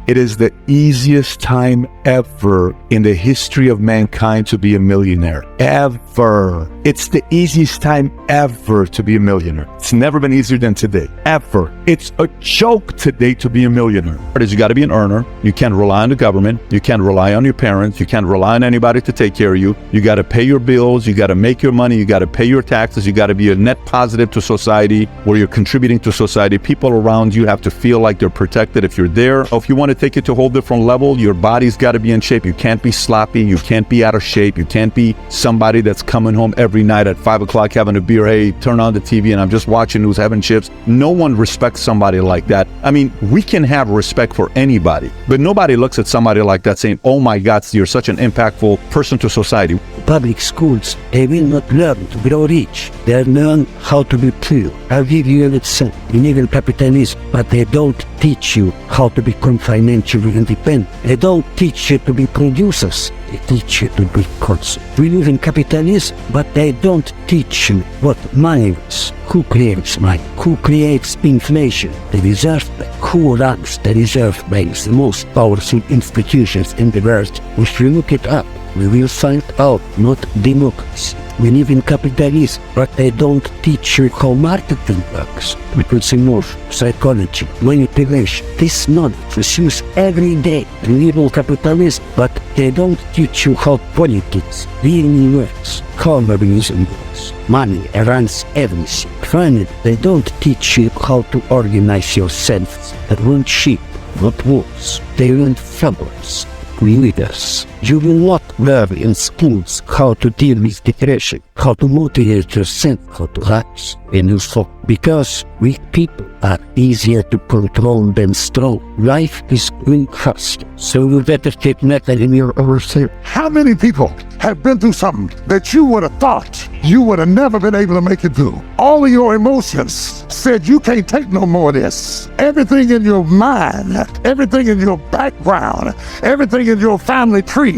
It is the easiest time ever in the history of mankind to be a millionaire. Ever. It's the easiest time ever to be a millionaire. It's never been easier than today. Ever. It's a joke today to be a millionaire. You got to be an earner. You can't rely on the government. You can't rely on your parents. You can't rely on anybody to take care of you. You got to pay your bills. You got to make your money. You got to pay your taxes. You got to be a net positive to society, where you're contributing to society. People around you have to feel like they're protected if you're there. If you want to take it to a whole different level, your body's got to be in shape. You can't be sloppy. You can't be out of shape. You can't be somebody that's coming home every night at 5 o'clock having a beer. Hey, turn on the TV and I'm just watching news, having chips. No one respects somebody like that. I mean, we can have respect for anybody, but nobody looks at somebody like that saying, oh my God, you're such an impactful person to society. Public schools, they will not learn to grow rich. They learn how to be poor. I'll give you an example. In even capitalism, but they don't teach you how to become financially independent. They don't teach you to be producers. They teach you to be consumers. We live in capitalism, but they don't teach you what money is. Who creates money? Who creates inflation? The Reserve Bank. Who runs the Reserve Banks, the most powerful institutions in the world? If you look it up, we will find out not democracy. We live in capitalism, but they don't teach you how marketing works. Because emotion, psychology, manipulation, this knowledge is used every day in liberal capitalism, but they don't teach you how politics really works, how communism works. Money runs everything. Finally, they don't teach you how to organize yourselves. They learn sheep, not wolves. They learn fabrics. Leaders. You will not learn in schools how to deal with depression, how to motivate yourself, how to rise when you fall. Because weak people are easier to control than strong. Life is going fast, so you better take matters in your own hands. How many people have been through something that you would have thought you would have never been able to make it through? All of your emotions said you can't take no more of this. Everything in your mind, everything in your background, everything in your family tree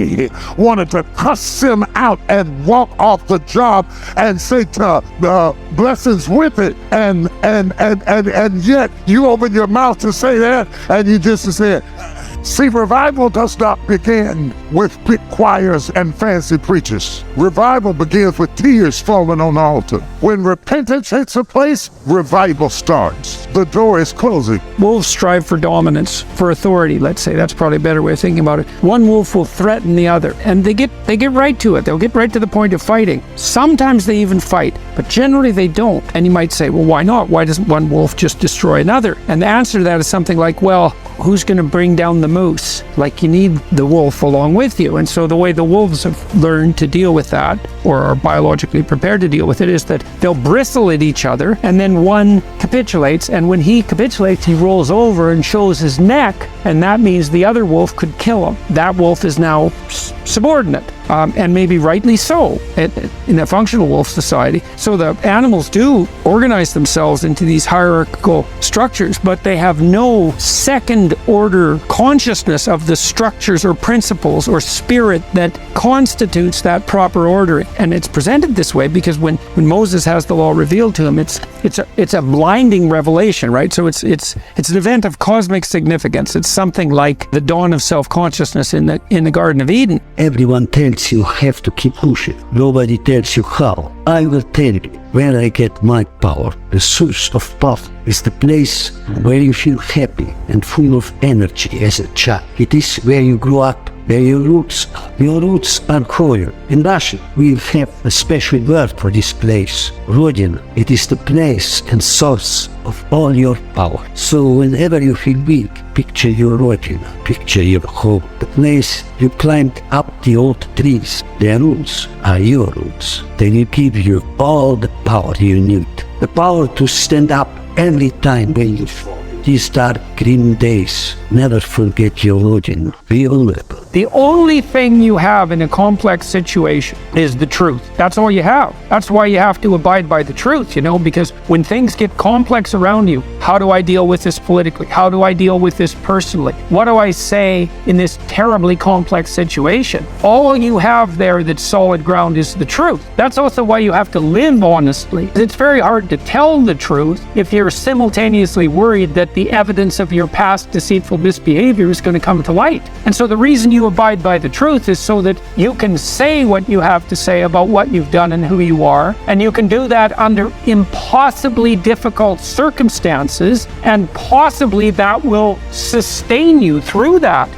wanted to cuss him out and walk off the job and say blessings with it, and yet you open your mouth to say that and you just said. See, revival does not begin with big choirs and fancy preachers. Revival begins with tears falling on the altar. When repentance hits a place, revival starts. The door is closing. Wolves strive for dominance, for authority, let's say. That's probably a better way of thinking about it. One wolf will threaten the other, and they get right to it. They'll get right to the point of fighting. Sometimes they even fight, but generally they don't. And you might say, well, why not? Why doesn't one wolf just destroy another? And the answer to that is something like, well, who's going to bring down the moose? Like, you need the wolf along with you. And so the way the wolves have learned to deal with that, or are biologically prepared to deal with it, is that they'll bristle at each other, and then one capitulates, and when he capitulates, he rolls over and shows his neck, and that means the other wolf could kill him. That wolf is now subordinate, and maybe rightly so in a functional wolf society. So the animals do organize themselves into these hierarchical structures, but they have no second order consciousness of the structures or principles or spirit that constitutes that proper ordering. And it's presented this way because when Moses has the law revealed to him, it's a blinding revelation, right? So it's an event of cosmic significance. It's something like the dawn of self-consciousness in the Garden of Eden. Everyone tells you have to keep pushing. Nobody tells you how. I will tell you where I get my power. The source of power is the place where you feel happy and full of energy as a child. It is where you grew up, where your roots are core. In Russian, we have a special word for this place, Rodina. It is the place and source of all your power. So whenever you feel weak, picture your Rodina, picture your home, the place you climbed up the old trees. Their roots are your roots. They will give you all the power you need. The power to stand up every time when you fall. These dark green days, never forget your origin. Be vulnerable. The only thing you have in a complex situation is the truth. That's all you have. That's why you have to abide by the truth, because when things get complex around you, how do I deal with this politically? How do I deal with this personally? What do I say in this terribly complex situation? All you have there that's solid ground is the truth. That's also why you have to live honestly. It's very hard to tell the truth if you're simultaneously worried that the evidence of your past deceitful misbehavior is going to come to light. And so the reason you abide by the truth is so that you can say what you have to say about what you've done and who you are, and you can do that under impossibly difficult circumstances, and possibly that will sustain you through that.